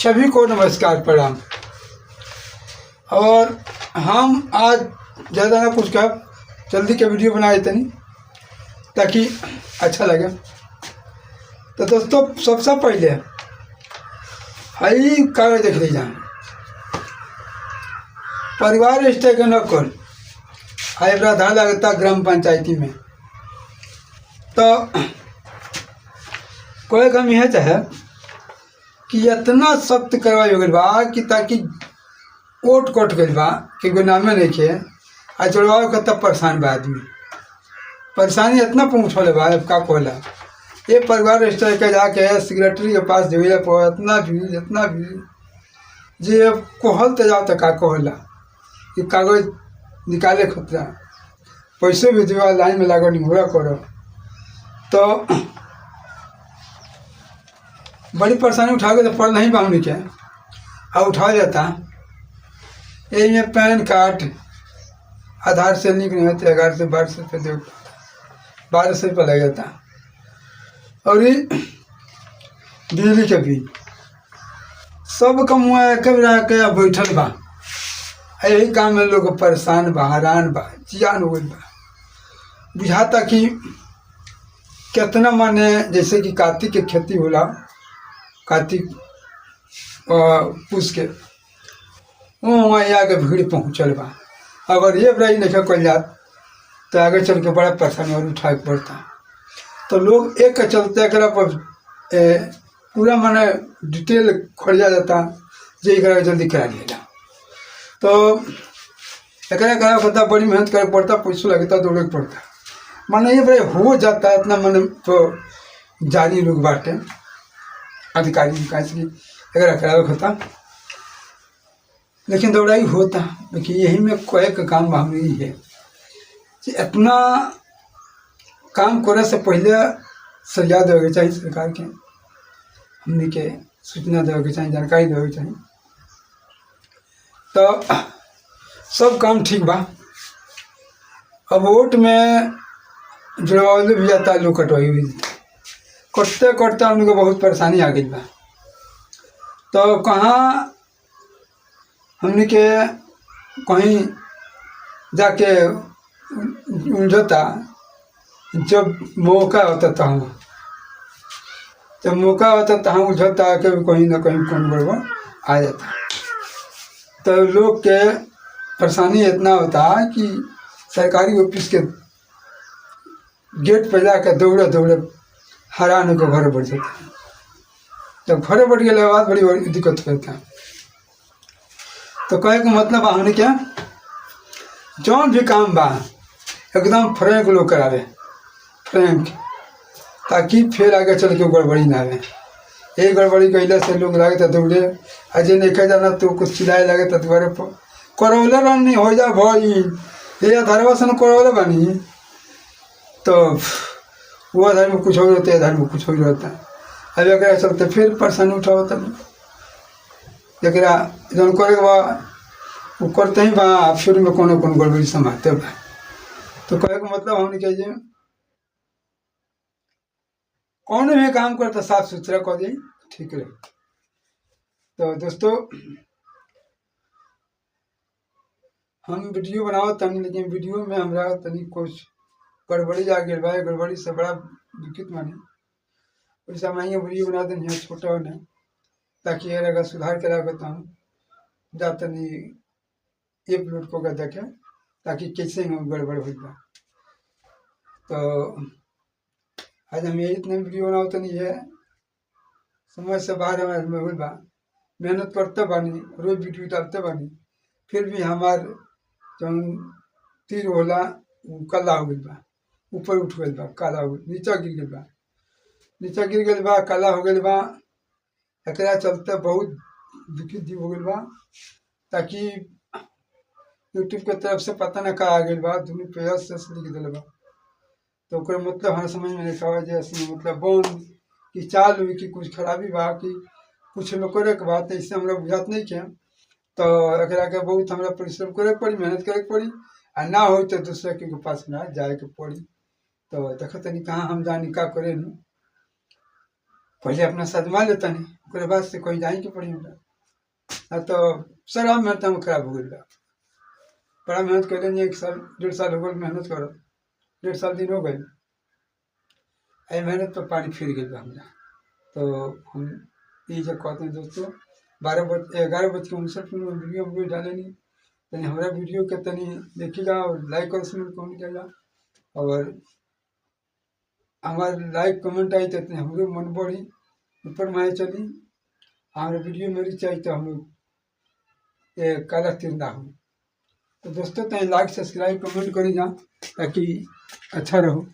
सभी को नमस्कार प्रणाम। और हम आज ज़्यादा ना कुछ का जल्दी के वीडियो बनाए तनी ताकि अच्छा लगे। तो दोस्तों सबसे पहले हई कागज देख लीजिए, परिवार स्टे के नकल आई प्रावधान लगता ग्राम पंचायती में। तो कोई कम यह चाहे कि इतना सख्त करवाई हो गई बा कि ताकि ओट कट गई बा कि कोई नामे नहीं खे आ जुड़वाओ के तब परेशान बा आदमी। परेशानी इतना पहुँचल बा अब का कहला। ये परिवार रजिस्टर के जाके सेक्रेटरी के पास जगह पर इतना भीड़ जे कहल तो जाओ तो का कहला कि कागज निकाले खतरा पैसे भी दिवा लाइन में लागो निघोरा करो। तो बड़ी परेशानी उठा के तो पढ़ नहीं पाऊँगी क्या और उठा जाता यही में पैन कार्ड आधार से लिंक नहीं होते 11 से 12 रुपये दो 1200 रुपये लग जाता। और ये बिजली के बिल सब कमुआ के के बैठल बा यही काम में लोग परेशान बा हैरान बा जियान हो गई बा। बुझाता कि कितना माने जैसे कि कार्तिक के खेती होला, कार्तिक पूछ के वहाँ आगे भीड़ पहुँचल बा। अगर ये बराई नहीं कल जात तो आगे चल के बड़ा परेशानी और उठा के पड़ता। तो लोग एक के चलते एक पर पूरा माने डिटेल खड़िया जाता जे जल्दी करा लिया। तो एक करा पड़ता, बड़ी मेहनत करे पड़ता, पैसों लगता, दौड़े पड़ता। माने ये बड़े हो जाता है इतना माने तो जारी लोग बाटे अधिकारी की अगर करावे होता लेकिन दौड़ाई होता। लेकिन यही में कोई का काम हमारी है कि इतना काम करे से पहले सजा देवे चाहिए, सरकार के हमने के सूचना देवे चाहिए, जानकारी देवे चाहिए। तो सब काम ठीक बा। अब वोट में जुड़वावले भी जाता, लोग कटवाई भी कटते कटते हम लोग को बहुत परेशानी आ गई बा। तो कहाँ हमने के कहीं जाके उलझता, जब मौका होता था हम जब मौका होता तो हम उलझता कि कहीं ना कहीं कौन गड़बड़ आ जाता। तो लोग के परेशानी इतना होता है कि सरकारी ऑफिस के गेट पर जाकर दौड़े दौड़े हैरान होकर घर बढ़ जाता। जब घर बढ़ गए बाद बड़ी दिक्कत होता। तो कहे का मतलब हमने क्या जौन भी काम बा एकदम फ्रैंक लोग करावे, फ्रैंक, ताकि फिर आगे चल के गड़बड़ी ना आवे। ये गड़बड़ी कैला से लोग लगे तो दौड़े अजय नहीं कह जाना तो कुछ चिल्लाए लगे तो तुम्हारे करौले नहीं हो जा भाई ये धरवा से करौले बनी। तो वो आधार में कुछ हो रहता है, आधार में कुछ हो रहता है। अब एक चलते फिर परेशानी उठा होता एक जौन करे वो करते ही बा शुरू में कौन गड़बड़ी संभालते बा। तो कहे का मतलब हमने कहिए कौन भी काम करता साफ सुथरा कर दी ठीक रहे। तो दोस्तों हम वीडियो बनाओ तनी, लेकिन वीडियो में हमारा तनी कुछ गड़बड़ी आ गई बा। गड़बड़ी से बड़ा दुखित मानी वैसा मैं वीडियो बना देनी छोटा होने ताकि ये अगर सुधार करा करता हूँ जाता नहीं ये प्लॉट को देखे ताकि कैसे गड़बड़ हो जाए। तो आज हम यही इतने वीडियो बनाओ तो नहीं है, समय से बाहर हमारे में हुई बा, मेहनत करते बानी, रोज वीडियो डालते बानी, फिर भी हमार जो तीर होला वो काला हो गई बा, ऊपर उठ गई बा, काला हो गई, नीचा गिर गई बा, नीचा गिर गई बा, काला हो गई बा। एक चलते बहुत दुखित जीव हो गई बा ताकि यूट्यूब के तरफ से पता न का आ गई बा, दोनों पेज से लिख दिल बा। तो मतलब हमारे समझ में नहीं आवा जैसे मतलब बंद कि चाल हुई कि कुछ खराबी बा कि कुछ लोग करे के बात इससे हमरा बुझात नहीं किया। तो एकरा के बहुत हमरा परिश्रम करे पड़ी, मेहनत करे पड़ी आ ना हो तो दूसरे के पास ना जाए के पड़ी। तो देख तनी कहाँ हम जानी का करे पहले अपना सदमा लेता नहीं, ओकरे बाद से कहीं जाए के पड़ी हमरा। ना तो सारा मेहनत हम खराब हो गई बा। बड़ा मेहनत कैले 1 साल 1.5 साल हो गए मेहनत करो, 1.5 साल दिन हो गए। ए मेहनत पर पानी फिर गई बा हमरा। तो हम ये जो कहते हैं दोस्तों, 11:59 में वीडियो हम डाले नहीं, तनी हमारा वीडियो के तनी देखिएगा और लाइक और कमेंट करिएगा। और हमारे लाइक कमेंट आई तो हमरो मन बढ़ी, ऊपर माए चली। हमारे वीडियो मेरी चाहिए तो हम ये काला तिरंगा हो। तो दोस्तों तनी लाइक सब्सक्राइब कमेंट करी जा ताकि अच्छा रहो।